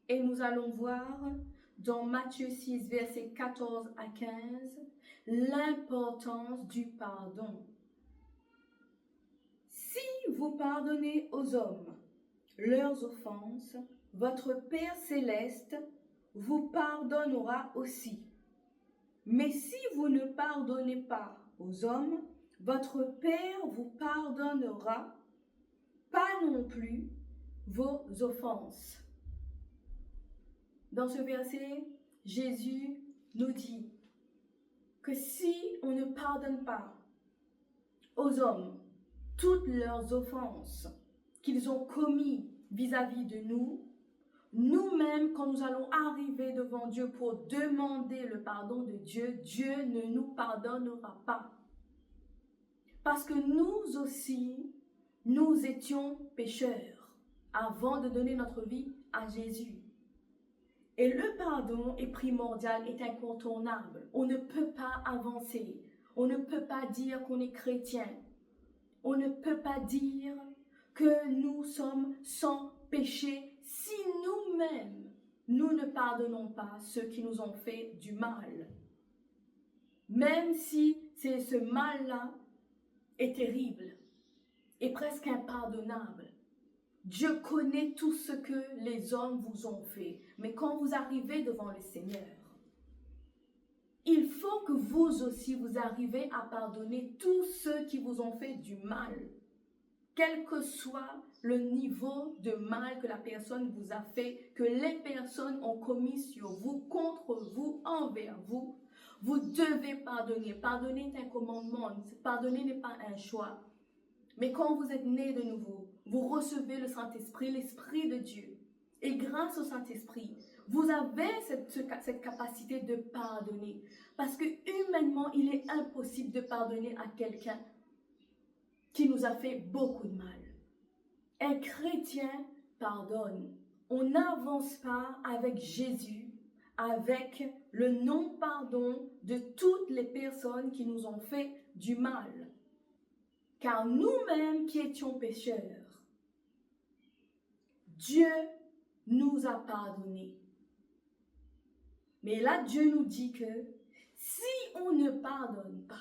Et nous allons voir dans Matthieu 6, versets 14 à 15, l'importance du pardon. Si vous pardonnez aux hommes leurs offenses, votre Père céleste vous pardonnera aussi. Mais si vous ne pardonnez pas aux hommes, votre Père vous pardonnera pas non plus vos offenses. Dans ce verset, Jésus nous dit que si on ne pardonne pas aux hommes toutes leurs offenses qu'ils ont commises vis-à-vis de nous, nous-mêmes, quand nous allons arriver devant Dieu pour demander le pardon de Dieu, Dieu ne nous pardonnera pas. Parce que nous aussi, nous étions pécheurs avant de donner notre vie à Jésus. Et le pardon est primordial, est incontournable. On ne peut pas avancer. On ne peut pas dire qu'on est chrétien. On ne peut pas dire que nous sommes sans péché si nous-mêmes, nous ne pardonnons pas ceux qui nous ont fait du mal. Même si ce mal-là est terrible et presque impardonnable. Dieu connaît tout ce que les hommes vous ont fait. Mais quand vous arrivez devant le Seigneur, il faut que vous aussi vous arrivez à pardonner tous ceux qui vous ont fait du mal. Quel que soit le niveau de mal que la personne vous a fait, que les personnes ont commis sur vous, contre vous, envers vous, vous devez pardonner. Pardonner est un commandement. Pardonner n'est pas un choix. Mais quand vous êtes né de nouveau, vous recevez le Saint-Esprit, l'Esprit de Dieu. Et grâce au Saint-Esprit, vous avez cette capacité de pardonner. Parce que humainement, il est impossible de pardonner à quelqu'un qui nous a fait beaucoup de mal. Un chrétien pardonne. On n'avance pas avec Jésus, avec le non-pardon de toutes les personnes qui nous ont fait du mal. Car nous-mêmes qui étions pécheurs, Dieu nous a pardonnés. Mais là, Dieu nous dit que si on ne pardonne pas,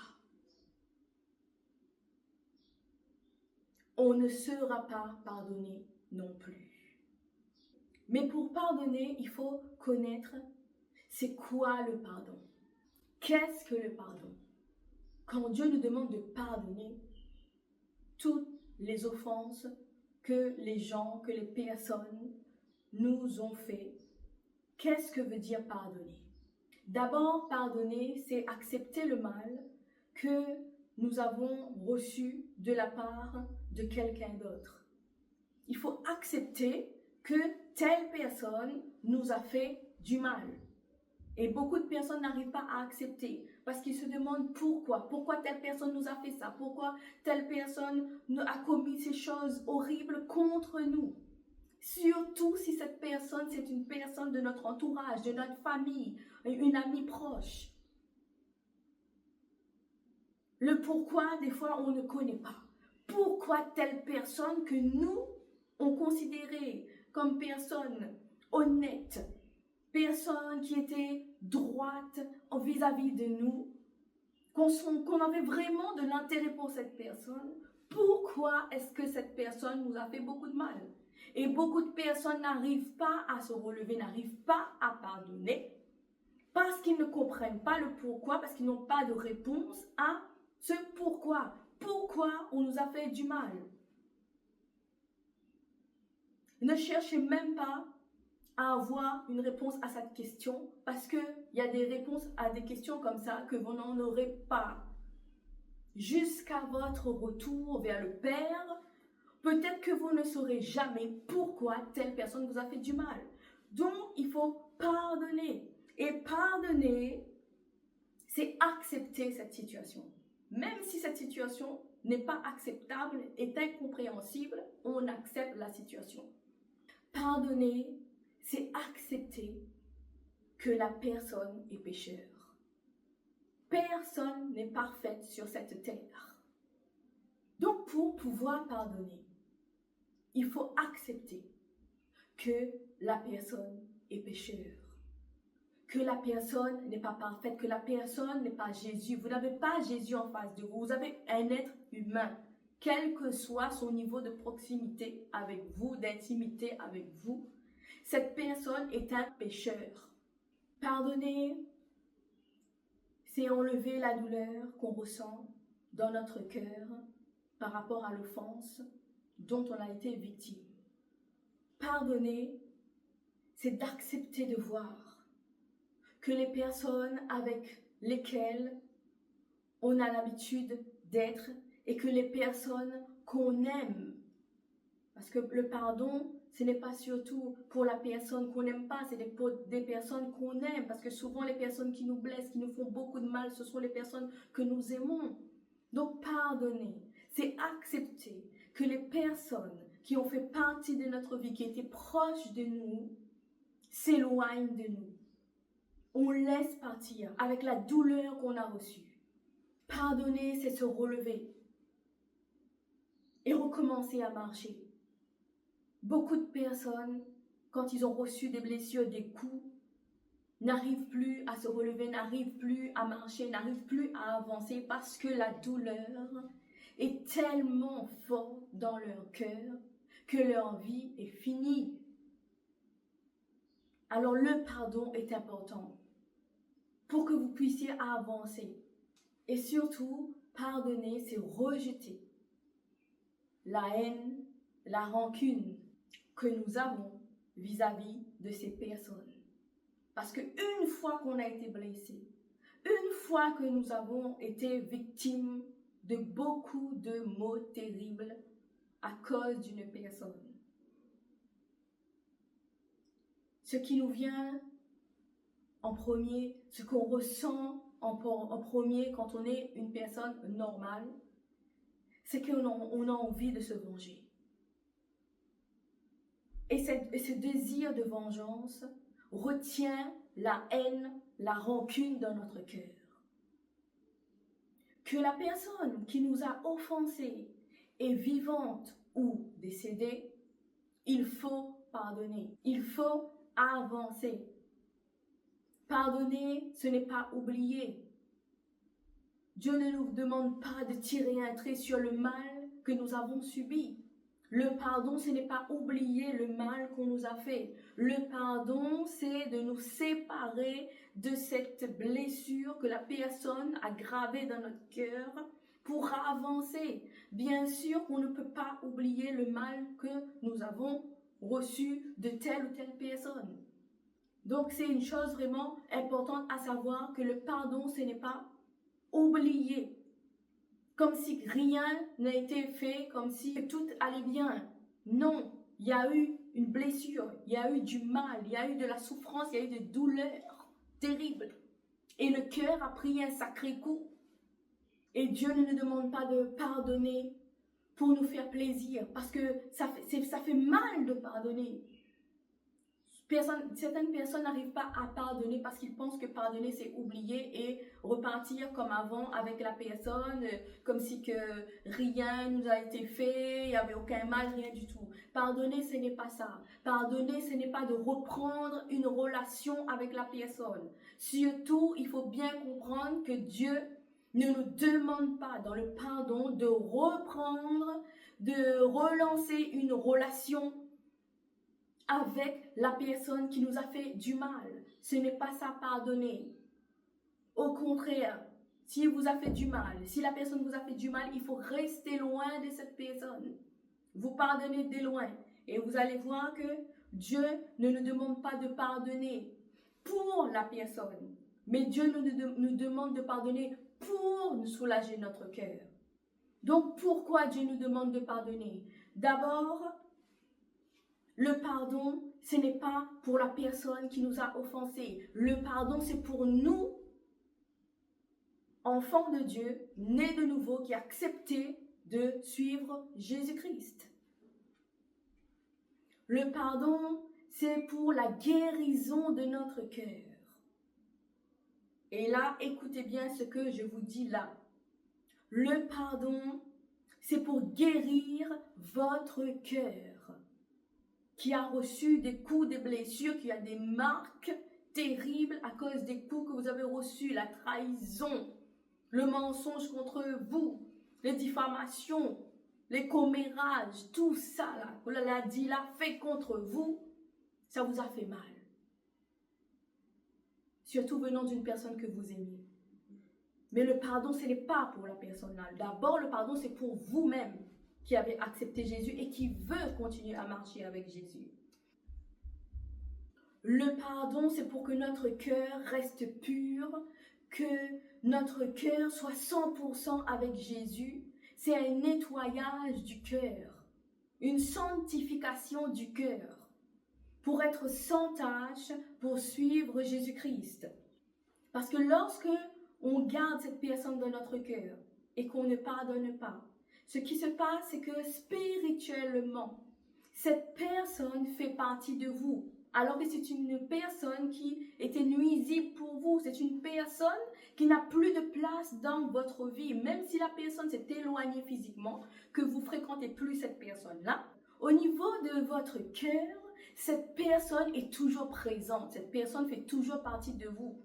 on ne sera pas pardonné non plus. Mais pour pardonner, il faut connaître c'est quoi le pardon. Qu'est-ce que le pardon? Quand Dieu nous demande de pardonner toutes les offenses que les gens, que les personnes nous ont fait, qu'est-ce que veut dire pardonner? D'abord, pardonner, c'est accepter le mal que nous avons reçu de la part de quelqu'un d'autre. Il faut accepter que telle personne nous a fait du mal. Et beaucoup de personnes n'arrivent pas à accepter parce qu'ils se demandent pourquoi. Pourquoi telle personne nous a fait ça? Pourquoi telle personne a commis ces choses horribles contre nous? Surtout si cette personne, c'est une personne de notre entourage, de notre famille, une amie proche. Le pourquoi, des fois, on ne connaît pas. Pourquoi telle personne que nous, on considérait comme personne honnête, personne qui était droite vis-à-vis de nous, qu'on avait vraiment de l'intérêt pour cette personne, pourquoi est-ce que cette personne nous a fait beaucoup de mal? Et beaucoup de personnes n'arrivent pas à se relever, n'arrivent pas à pardonner, parce qu'ils ne comprennent pas le pourquoi, parce qu'ils n'ont pas de réponse à ce pourquoi. Pourquoi on nous a fait du mal? Ne cherchez même pas à avoir une réponse à cette question parce qu'il y a des réponses à des questions comme ça que vous n'en aurez pas. Jusqu'à votre retour vers le Père, peut-être que vous ne saurez jamais pourquoi telle personne vous a fait du mal. Donc, il faut pardonner. Et pardonner, c'est accepter cette situation. Même si cette situation n'est pas acceptable, est incompréhensible, on accepte la situation. Pardonner, c'est accepter que la personne est pécheur. Personne n'est parfaite sur cette terre. Donc, pour pouvoir pardonner, il faut accepter que la personne est pécheur. Que la personne n'est pas parfaite, que la personne n'est pas Jésus. Vous n'avez pas Jésus en face de vous. Vous avez un être humain, quel que soit son niveau de proximité avec vous, d'intimité avec vous. Cette personne est un pécheur. Pardonner, c'est enlever la douleur qu'on ressent dans notre cœur par rapport à l'offense dont on a été victime. Pardonner, c'est d'accepter de voir que les personnes avec lesquelles on a l'habitude d'être et que les personnes qu'on aime, parce que le pardon, ce n'est pas surtout pour la personne qu'on n'aime pas, c'est pour des personnes qu'on aime, parce que souvent les personnes qui nous blessent, qui nous font beaucoup de mal, ce sont les personnes que nous aimons. Donc pardonner, c'est accepter que les personnes qui ont fait partie de notre vie, qui étaient proches de nous, s'éloignent de nous. On laisse partir avec la douleur qu'on a reçue. Pardonner, c'est se relever et recommencer à marcher. Beaucoup de personnes, quand ils ont reçu des blessures, des coups, n'arrivent plus à se relever, n'arrivent plus à marcher, n'arrivent plus à avancer parce que la douleur est tellement forte dans leur cœur que leur vie est finie. Alors le pardon est important pour que vous puissiez avancer. Et surtout, pardonner, c'est rejeter la haine, la rancune que nous avons vis-à-vis de ces personnes. Parce qu'une fois qu'on a été blessé, une fois que nous avons été victimes de beaucoup de maux terribles à cause d'une personne, ce qui nous vient en premier, ce qu'on ressent en premier quand on est une personne normale, c'est qu'on a envie de se venger. Et ce désir de vengeance retient la haine, la rancune dans notre cœur. Que la personne qui nous a offensés est vivante ou décédée, il faut pardonner. Il faut avancer. Pardonner, ce n'est pas oublier. Dieu ne nous demande pas de tirer un trait sur le mal que nous avons subi. Le pardon, ce n'est pas oublier le mal qu'on nous a fait. Le pardon, c'est de nous séparer de cette blessure que la personne a gravée dans notre cœur pour avancer. Bien sûr qu'on ne peut pas oublier le mal que nous avons reçu de telle ou telle personne. Donc c'est une chose vraiment importante à savoir que le pardon, ce n'est pas oublier. Comme si rien n'a été fait, comme si tout allait bien. Non, il y a eu une blessure, il y a eu du mal, il y a eu de la souffrance, il y a eu des douleurs terribles. Et le cœur a pris un sacré coup. Et Dieu ne nous demande pas de pardonner pour nous faire plaisir, parce que ça fait mal de pardonner. Certaines personnes n'arrivent pas à pardonner parce qu'ils pensent que pardonner c'est oublier et repartir comme avant avec la personne, comme si que rien nous a été fait, il n'y avait aucun mal, rien du tout. Pardonner, ce n'est pas ça. Pardonner, ce n'est pas de reprendre une relation avec la personne. Surtout, il faut bien comprendre que Dieu ne nous demande pas dans le pardon de reprendre, de relancer une relation avec la personne qui nous a fait du mal. Ce n'est pas ça pardonner. Au contraire, s'il vous a fait du mal, si la personne vous a fait du mal, il faut rester loin de cette personne. Vous pardonnez de loin. Et vous allez voir que Dieu ne nous demande pas de pardonner pour la personne, mais Dieu nous demande de pardonner pour nous soulager notre cœur. Donc pourquoi Dieu nous demande de pardonner? D'abord, le pardon, ce n'est pas pour la personne qui nous a offensés. Le pardon, c'est pour nous, enfants de Dieu, nés de nouveau, qui acceptent de suivre Jésus-Christ. Le pardon, c'est pour la guérison de notre cœur. Et là, écoutez bien ce que je vous dis là. Le pardon, c'est pour guérir votre cœur. qui a reçu des coups, des blessures, qui a des marques terribles à cause des coups que vous avez reçus, la trahison, le mensonge contre vous, les diffamations, les commérages, tout ça là, que l'a dit, l'a fait contre vous, ça vous a fait mal. Surtout venant d'une personne que vous aimez. Mais le pardon, ce n'est pas pour la personne là. D'abord, le pardon, c'est pour vous-même qui avez accepté Jésus et qui veut continuer à marcher avec Jésus. Le pardon, c'est pour que notre cœur reste pur, que notre cœur soit 100% avec Jésus. C'est un nettoyage du cœur, une sanctification du cœur, pour être sans tache, pour suivre Jésus-Christ. Parce que lorsque on garde cette personne dans notre cœur et qu'on ne pardonne pas, ce qui se passe, c'est que spirituellement, cette personne fait partie de vous. Alors que c'est une personne qui était nuisible pour vous. C'est une personne qui n'a plus de place dans votre vie. Même si la personne s'est éloignée physiquement, que vous fréquentez plus cette personne-là, au niveau de votre cœur, cette personne est toujours présente. Cette personne fait toujours partie de vous.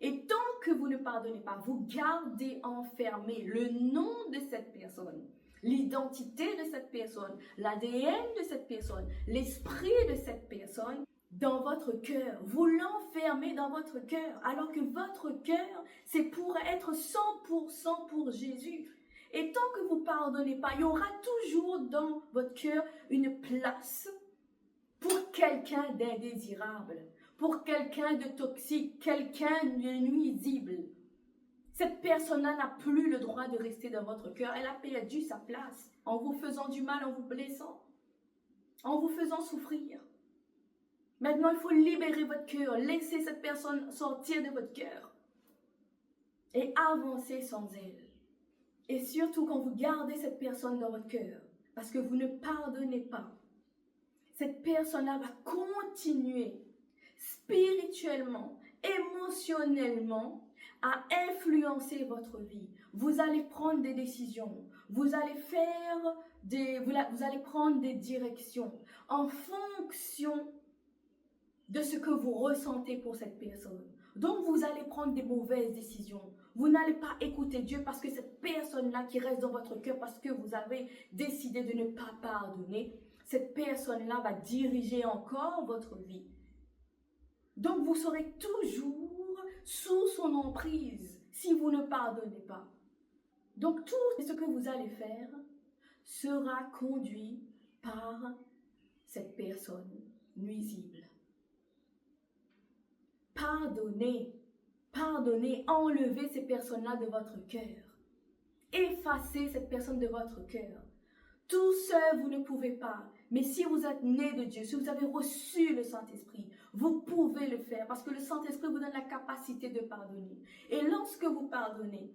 Et tant que vous ne pardonnez pas, vous gardez enfermé le nom de cette personne, l'identité de cette personne, l'ADN de cette personne, l'esprit de cette personne dans votre cœur. Vous l'enfermez dans votre cœur, alors que votre cœur, c'est pour être 100% pour Jésus. Et tant que vous ne pardonnez pas, il y aura toujours dans votre cœur une place pour quelqu'un d'indésirable, pour quelqu'un de toxique, quelqu'un de nuisible. Cette personne-là n'a plus le droit de rester dans votre cœur. Elle a perdu sa place en vous faisant du mal, en vous blessant, en vous faisant souffrir. Maintenant, il faut libérer votre cœur, laisser cette personne sortir de votre cœur et avancer sans elle. Et surtout quand vous gardez cette personne dans votre cœur, parce que vous ne pardonnez pas, cette personne-là va continuer spirituellement, émotionnellement, à influencer votre vie. Vous allez prendre des décisions, vous allez prendre des directions en fonction de ce que vous ressentez pour cette personne. Donc vous allez prendre des mauvaises décisions. Vous n'allez pas écouter Dieu parce que cette personne-là qui reste dans votre cœur, parce que vous avez décidé de ne pas pardonner, cette personne-là va diriger encore votre vie. Donc vous serez toujours sous son emprise si vous ne pardonnez pas. Donc tout ce que vous allez faire sera conduit par cette personne nuisible. Pardonnez, enlevez ces personnes-là de votre cœur. Effacez cette personne de votre cœur. Tout seul, vous ne pouvez pas. Mais si vous êtes né de Dieu, si vous avez reçu le Saint-Esprit, vous pouvez le faire parce que le Saint-Esprit vous donne la capacité de pardonner. Et lorsque vous pardonnez,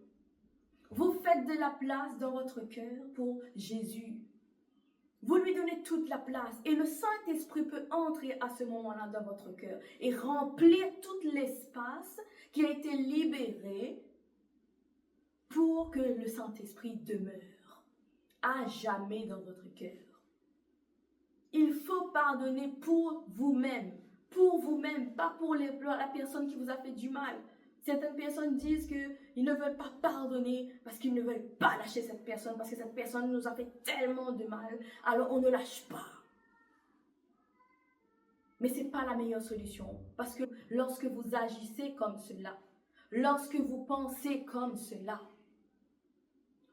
vous faites de la place dans votre cœur pour Jésus. Vous lui donnez toute la place et le Saint-Esprit peut entrer à ce moment-là dans votre cœur et remplir tout l'espace qui a été libéré pour que le Saint-Esprit demeure à jamais dans votre cœur. Il faut pardonner pour vous-même, pas pour la personne qui vous a fait du mal. Certaines personnes disent qu'ils ne veulent pas pardonner parce qu'ils ne veulent pas lâcher cette personne, parce que cette personne nous a fait tellement de mal, alors on ne lâche pas. Mais ce n'est pas la meilleure solution, parce que lorsque vous agissez comme cela, lorsque vous pensez comme cela,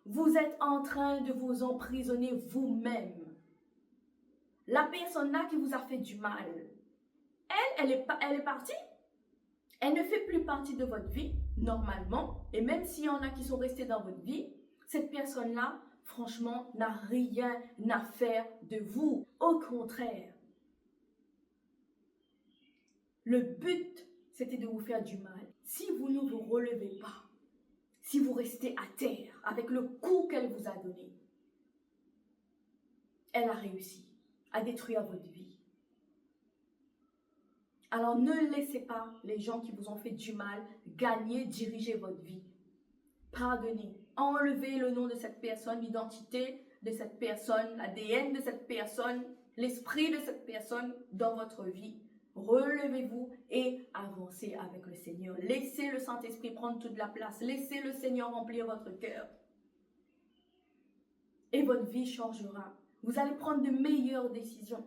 vous êtes en train de vous emprisonner vous-même. La personne là qui vous a fait du mal, elle est partie. Elle ne fait plus partie de votre vie, normalement. Et même s'il y en a qui sont restés dans votre vie, cette personne-là, franchement, n'a rien à faire de vous. Au contraire. Le but, c'était de vous faire du mal. Si vous ne vous relevez pas, si vous restez à terre avec le coup qu'elle vous a donné, elle a réussi à détruire votre vie. Alors ne laissez pas les gens qui vous ont fait du mal diriger votre vie. Pardonnez, enlevez le nom de cette personne, l'identité de cette personne, l'ADN de cette personne l'esprit de cette personne dans votre vie. Relevez-vous et avancez avec le Seigneur. Laissez le Saint-Esprit prendre toute la place. Laissez le Seigneur remplir votre cœur. Et votre vie changera. Vous allez prendre de meilleures décisions.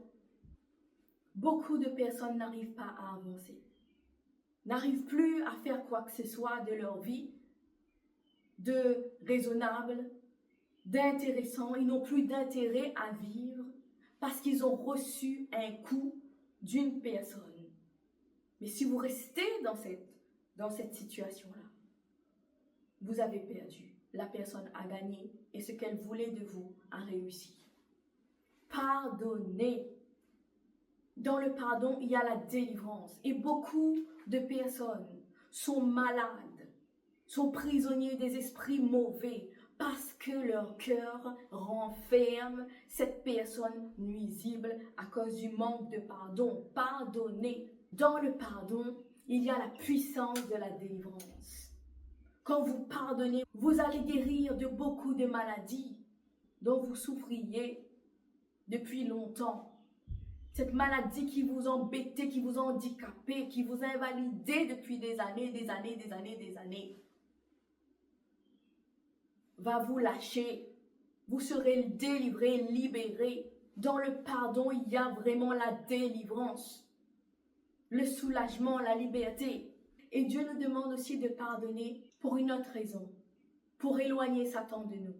Beaucoup de personnes n'arrivent pas à avancer. N'arrivent plus à faire quoi que ce soit de leur vie, de raisonnable, d'intéressant. Ils n'ont plus d'intérêt à vivre parce qu'ils ont reçu un coup d'une personne. Mais si vous restez dans cette situation-là, vous avez perdu. La personne a gagné et ce qu'elle voulait de vous a réussi. Pardonnez. Dans le pardon, il y a la délivrance. Et beaucoup de personnes sont malades, sont prisonniers des esprits mauvais parce que leur cœur renferme cette personne nuisible à cause du manque de pardon. Pardonnez. Dans le pardon, il y a la puissance de la délivrance. Quand vous pardonnez, vous allez guérir de beaucoup de maladies dont vous souffriez depuis longtemps. Cette maladie qui vous embêtait, qui vous handicapait, qui vous invalidait depuis des années, va vous lâcher. Vous serez délivré, libéré. Dans le pardon, il y a vraiment la délivrance, le soulagement, la liberté. Et Dieu nous demande aussi de pardonner pour une autre raison, pour éloigner Satan de nous.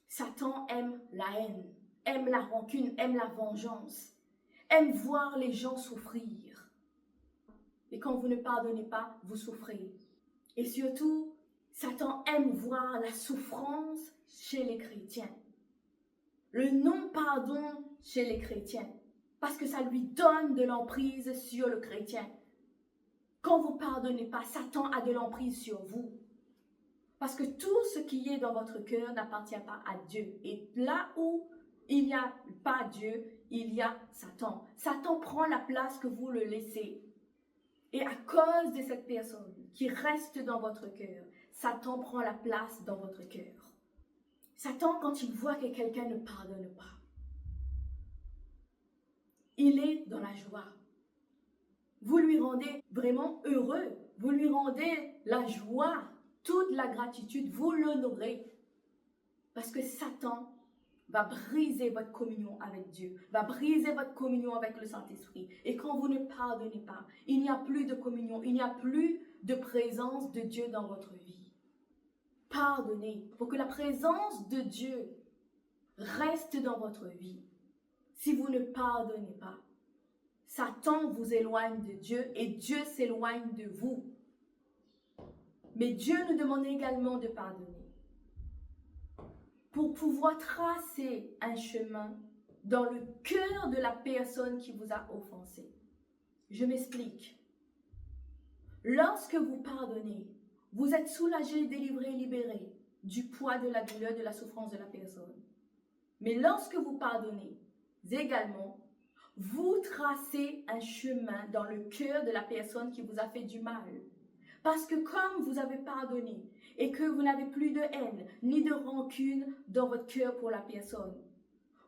Satan aime la haine, aime la rancune, aime la vengeance, aime voir les gens souffrir. Et quand vous ne pardonnez pas, vous souffrez. Et surtout, Satan aime voir la souffrance chez les chrétiens. Le non-pardon chez les chrétiens. Parce que ça lui donne de l'emprise sur le chrétien. Quand vous ne pardonnez pas, Satan a de l'emprise sur vous. Parce que tout ce qui est dans votre cœur n'appartient pas à Dieu. Et là où il n'y a pas Dieu, il y a Satan. Satan prend la place que vous le laissez. Et à cause de cette personne qui reste dans votre cœur, Satan prend la place dans votre cœur. Satan, quand il voit que quelqu'un ne pardonne pas, il est dans la joie. Vous lui rendez vraiment heureux. Vous lui rendez la joie, toute la gratitude. Vous l'honorez. Parce que Satan va briser votre communion avec Dieu, va briser votre communion avec le Saint-Esprit. Et quand vous ne pardonnez pas, il n'y a plus de communion, il n'y a plus de présence de Dieu dans votre vie. Pardonnez pour que la présence de Dieu reste dans votre vie. Si vous ne pardonnez pas, Satan vous éloigne de Dieu et Dieu s'éloigne de vous. Mais Dieu nous demande également de pardonner pour pouvoir tracer un chemin dans le cœur de la personne qui vous a offensé. Je m'explique. Lorsque vous pardonnez, vous êtes soulagé, délivré, libéré du poids de la douleur, de la souffrance de la personne. Mais lorsque vous pardonnez, également, vous tracez un chemin dans le cœur de la personne qui vous a fait du mal. Parce que comme vous avez pardonné et que vous n'avez plus de haine ni de rancune dans votre cœur pour la personne,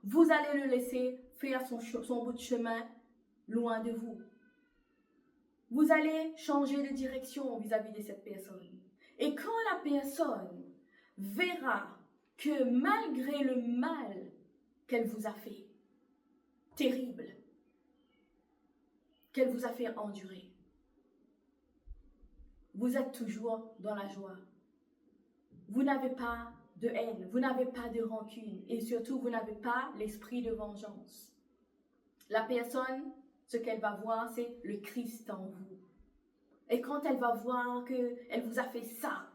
vous allez le laisser faire son bout de chemin loin de vous. Vous allez changer de direction vis-à-vis de cette personne. Et quand la personne verra que malgré le mal qu'elle vous a fait, terrible, qu'elle vous a fait endurer, vous êtes toujours dans la joie. Vous n'avez pas de haine, vous n'avez pas de rancune et surtout vous n'avez pas l'esprit de vengeance. La personne, ce qu'elle va voir, c'est le Christ en vous. Et quand elle va voir qu'elle vous a fait ça,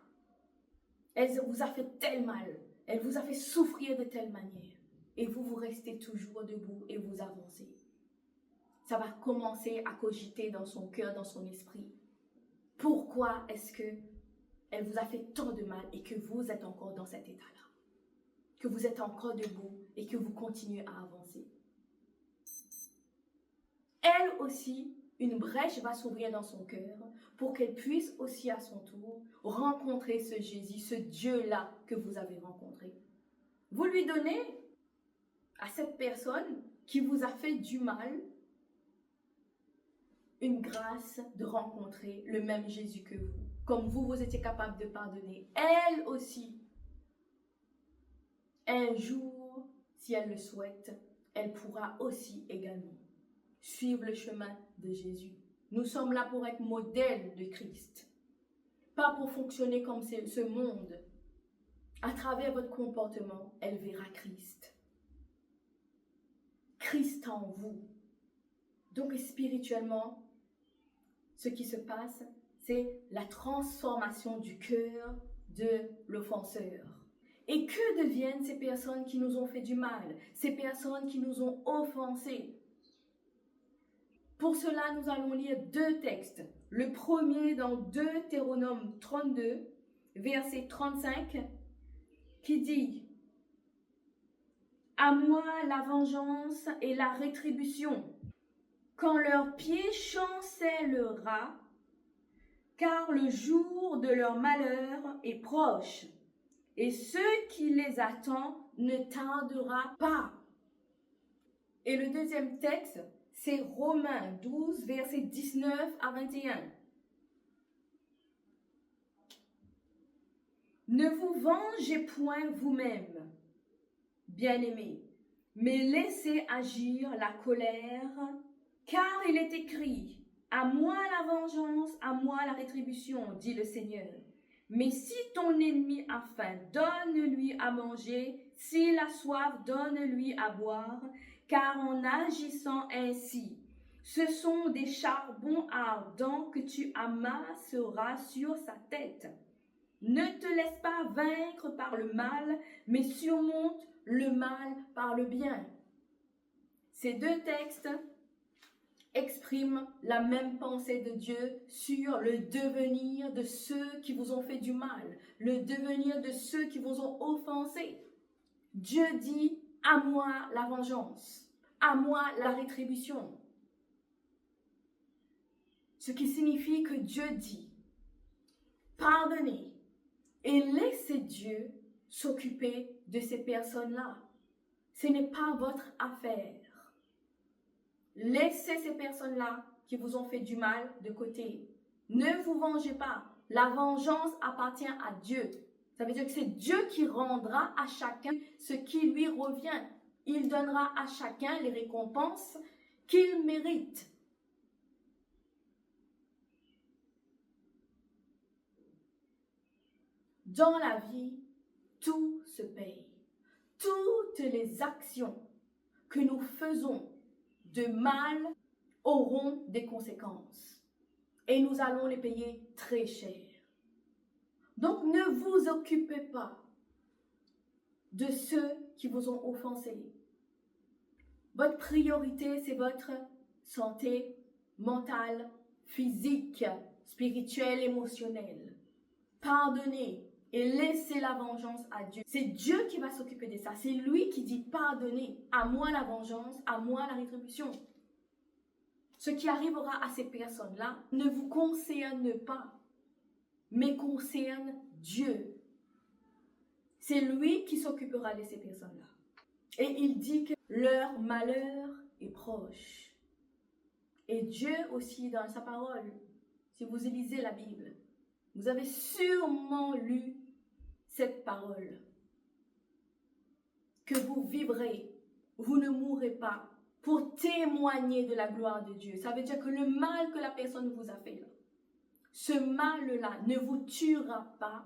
elle vous a fait tel mal, elle vous a fait souffrir de telle manière, et vous restez toujours debout et vous avancez. Ça va commencer à cogiter dans son cœur, dans son esprit. Pourquoi est-ce qu'elle vous a fait tant de mal et que vous êtes encore dans cet état-là? Que vous êtes encore debout et que vous continuez à avancer. Elle aussi, une brèche va s'ouvrir dans son cœur pour qu'elle puisse aussi à son tour rencontrer ce Jésus, ce Dieu-là que vous avez rencontré. Vous lui donnez à cette personne qui vous a fait du mal, une grâce de rencontrer le même Jésus que vous. Comme vous, vous étiez capable de pardonner. Elle aussi, un jour, si elle le souhaite, elle pourra aussi également suivre le chemin de Jésus. Nous sommes là pour être modèles de Christ, pas pour fonctionner comme ce monde. À travers votre comportement, elle verra Christ. Christ en vous. Donc spirituellement, ce qui se passe, c'est la transformation du cœur de l'offenseur. Et que deviennent ces personnes qui nous ont fait du mal, ces personnes qui nous ont offensés? Pour cela, nous allons lire deux textes. Le premier dans Deutéronome 32, verset 35, qui dit « À moi la vengeance et la rétribution, quand leur pied chancellera, car le jour de leur malheur est proche, et ce qui les attend ne tardera pas. » Et le deuxième texte, c'est Romains 12, versets 19 à 21. Ne vous vengez point vous-même, bien-aimés, mais laissez agir la colère, car il est écrit, « À moi la vengeance, à moi la rétribution, dit le Seigneur. Mais si ton ennemi a faim, donne-lui à manger, s'il a soif, donne-lui à boire, car en agissant ainsi, ce sont des charbons ardents que tu amasseras sur sa tête. Ne te laisse pas vaincre par le mal, mais surmonte le mal par le bien. » Ces deux textes expriment la même pensée de Dieu sur le devenir de ceux qui vous ont fait du mal, le devenir de ceux qui vous ont offensés. Dieu dit, à moi la vengeance, à moi la rétribution. Ce qui signifie que Dieu dit, pardonnez et laissez Dieu s'occuper de ces personnes-là. Ce n'est pas votre affaire. Laissez ces personnes-là qui vous ont fait du mal de côté. Ne vous vengez pas. La vengeance appartient à Dieu. Ça veut dire que c'est Dieu qui rendra à chacun ce qui lui revient. Il donnera à chacun les récompenses qu'il mérite. Dans la vie, tout se paye. Toutes les actions que nous faisons de mal auront des conséquences. Et nous allons les payer très cher. Donc ne vous occupez pas de ceux qui vous ont offensés. Votre priorité, c'est votre santé mentale, physique, spirituelle, émotionnelle. Pardonnez et laissez la vengeance à Dieu. C'est Dieu qui va s'occuper de ça. C'est lui qui dit pardonnez. À moi la vengeance, à moi la rétribution. Ce qui arrivera à ces personnes-là ne vous concerne pas, mais concerne Dieu. C'est lui qui s'occupera de ces personnes-là. Et il dit que leur malheur est proche. Et Dieu aussi dans sa parole, si vous lisez la Bible, vous avez sûrement lu cette parole. Que vous vivrez, vous ne mourrez pas, pour témoigner de la gloire de Dieu. Ça veut dire que le mal que la personne vous a fait, là, ce mal-là ne vous tuera pas,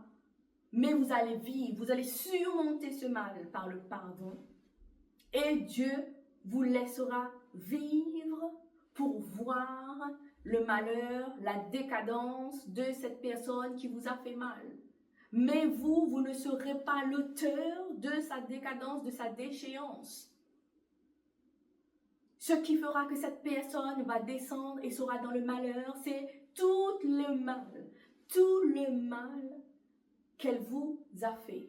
mais vous allez vivre, vous allez surmonter ce mal par le pardon. Et Dieu vous laissera vivre pour voir le malheur, la décadence de cette personne qui vous a fait mal. Mais vous ne serez pas l'auteur de sa décadence, de sa déchéance. Ce qui fera que cette personne va descendre et sera dans le malheur, c'est tout le mal qu'elle vous a fait.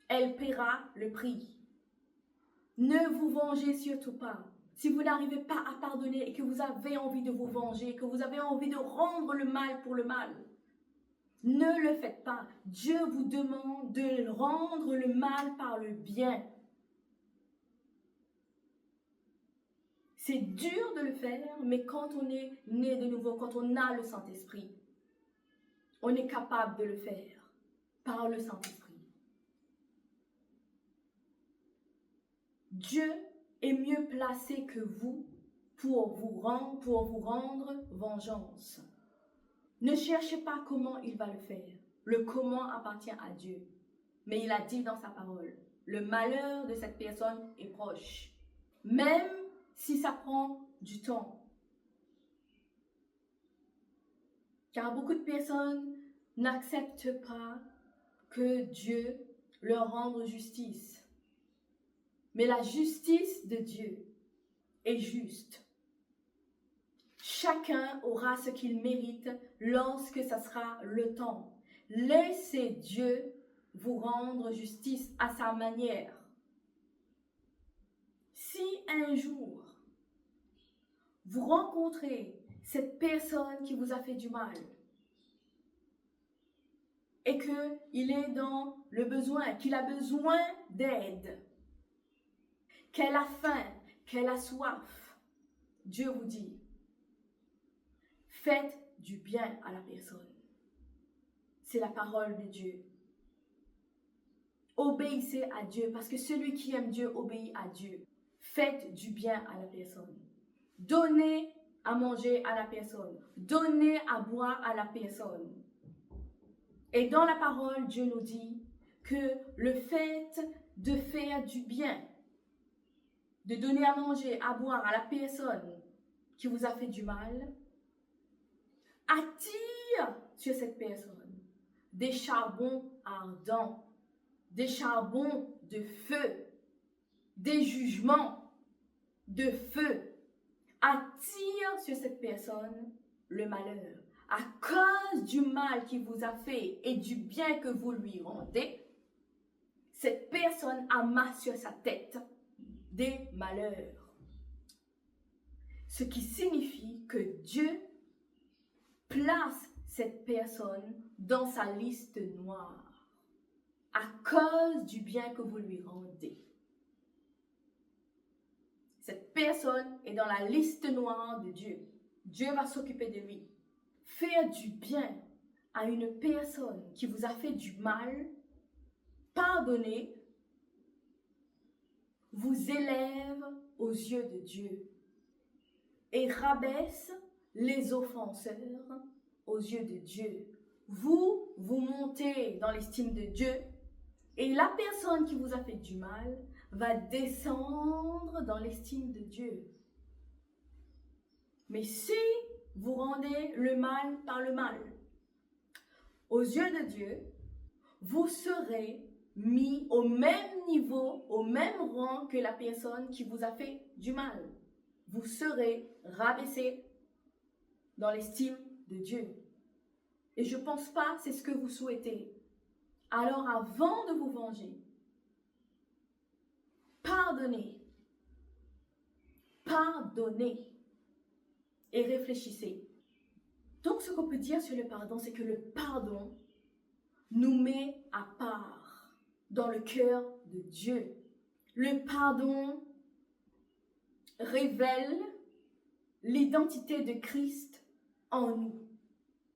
Elle paiera le prix. Ne vous vengez surtout pas. Si vous n'arrivez pas à pardonner et que vous avez envie de vous venger, que vous avez envie de rendre le mal pour le mal, ne le faites pas. Dieu vous demande de rendre le mal par le bien. C'est dur de le faire, mais quand on est né de nouveau, quand on a le Saint-Esprit, on est capable de le faire par le Saint-Esprit. Dieu est mieux placé que vous pour vous rendre vengeance. Ne cherchez pas comment il va le faire. Le comment appartient à Dieu. Mais il a dit dans sa parole, le malheur de cette personne est proche. Même si ça prend du temps. Car beaucoup de personnes n'acceptent pas que Dieu leur rende justice. Mais la justice de Dieu est juste. Chacun aura ce qu'il mérite lorsque ça sera le temps. Laissez Dieu vous rendre justice à sa manière. Si un jour, vous rencontrez cette personne qui vous a fait du mal et qu'il est dans le besoin, qu'il a besoin d'aide, qu'elle a faim, qu'elle a soif, Dieu vous dit, faites du bien à la personne. C'est la parole de Dieu. Obéissez à Dieu parce que celui qui aime Dieu obéit à Dieu. Faites du bien à la personne. Donnez à manger à la personne. Donnez à boire à la personne. Et dans la parole, Dieu nous dit que le fait de faire du bien, de donner à manger, à boire à la personne qui vous a fait du mal, attire sur cette personne des charbons ardents, des charbons de feu, des jugements de feu. Attire sur cette personne le malheur. À cause du mal qu'il vous a fait et du bien que vous lui rendez, cette personne amasse sur sa tête des malheurs. Ce qui signifie que Dieu place cette personne dans sa liste noire à cause du bien que vous lui rendez. Cette personne est dans la liste noire de Dieu. Dieu va s'occuper de lui. Faire du bien à une personne qui vous a fait du mal, pardonner, vous élève aux yeux de Dieu et rabaisse les offenseurs aux yeux de Dieu. Vous montez dans l'estime de Dieu et la personne qui vous a fait du mal va descendre dans l'estime de Dieu. Mais si vous rendez le mal par le mal aux yeux de Dieu, vous serez mis au même niveau, au même rang que la personne qui vous a fait du mal. Vous serez rabaissé dans l'estime de Dieu. Et je ne pense pas que c'est ce que vous souhaitez. Alors avant de vous venger, pardonnez. Pardonnez. Et réfléchissez. Donc ce qu'on peut dire sur le pardon, c'est que le pardon nous met à part dans le cœur de Dieu. Le pardon révèle l'identité de Christ en nous.